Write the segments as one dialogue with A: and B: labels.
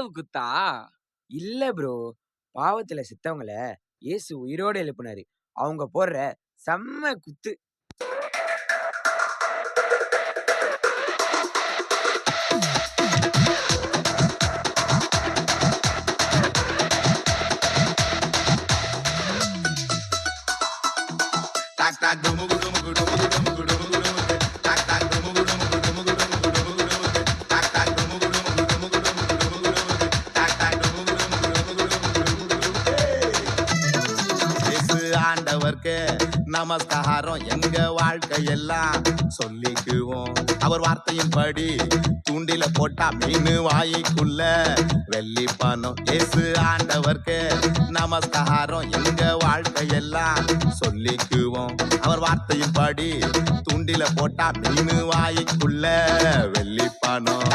A: சாவு குத்தா? இல்ல ப்ரோ. பாவத்துல செத்தவங்கள இயேசு உயிரோட எழுப்புனாரு. அவங்க போடுற செம்ம குத்து.
B: ஆண்டவர்க்கு நமஸ்காரம் எங்க வாழ்க்கையெல்லாம் சொல்லிக்குவோம். அவர் வார்த்தையின்படி தூண்டில போட்டா மீன் வாய்க்குள்ள வெள்ளி பணம். இயேசு ஆண்டவர்க்கு நமஸ்காரம் எங்க வாழ்க்கையெல்லாம் சொல்லிக்குவோம். அவர் வார்த்தையின்படி தூண்டில போட்டா மீன் வாய்க்குள்ள வெள்ளி பணம்.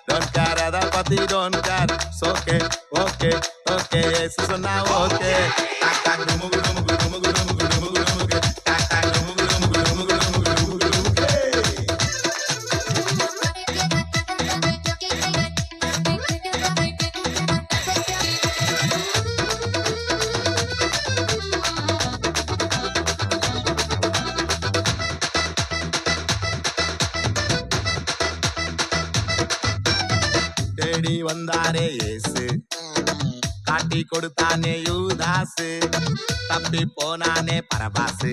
B: Don't care, it's okay, okay, okay, so now okay. தேடி வந்தாரே இயேசு, காட்டி கொடுத்தானே யூதாசு, தப்பி போனானே பரபாசு,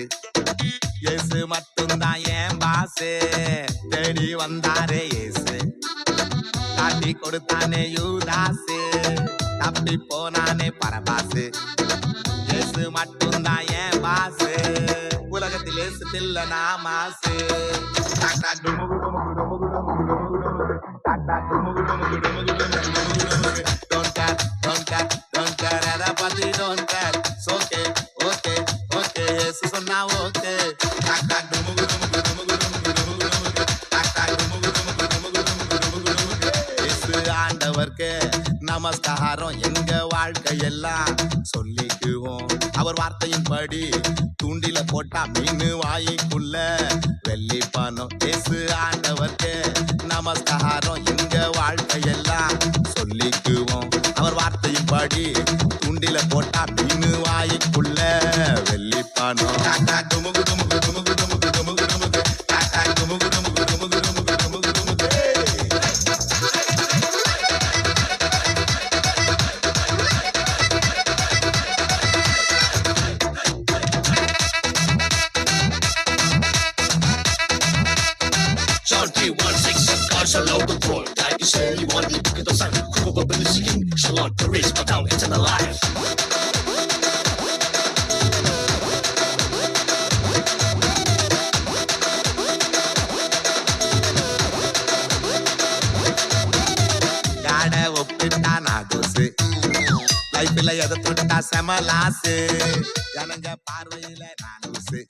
B: இயேசு மட்டும்தான் என் பாசு. தேடி வந்தாரே இயேசு, காட்டி கொடுத்தானே யூதாசு, தப்பி போனானே பரபாசு, இயேசு மட்டும்தான் என் பாசு. உலகத்தில் இயேசு தில்ல நாமாசு. Don't care, don't care, don't care, எதை பத்தி don't care. It's okay, okay, okay, இயேசு சொன்னா okay. இயேசு ஆண்டவர்க்கு நமஸ்காரம் எங்க வாழ்க்கையெல்லாம் சொல்லிக்குவோம். அவர் வார்த்தையின்படி தூண்டில போட்டா மீன் வாய்க்குள்ள வெள்ளி பணம். இயேசு ஆண்டவர்க்கு நமஸ்காரம் எங்க வாழ்க்கையெல்லாம் சொல்லிக்குவோம். அவர் வார்த்தையின்படி தூண்டில போட்டா மீன் வாய்க்குள்ள வெள்ளி பணம்.
C: Low control, that you say you want to look at the sun. Probability in Charlotte, Paris, but down into the life.
B: காட ஒப்பிட்டா நாகோசு, லைஃப்ல எதை தொட்டா செம லாசு, ஜனங்க பார்வையில நாகோசு.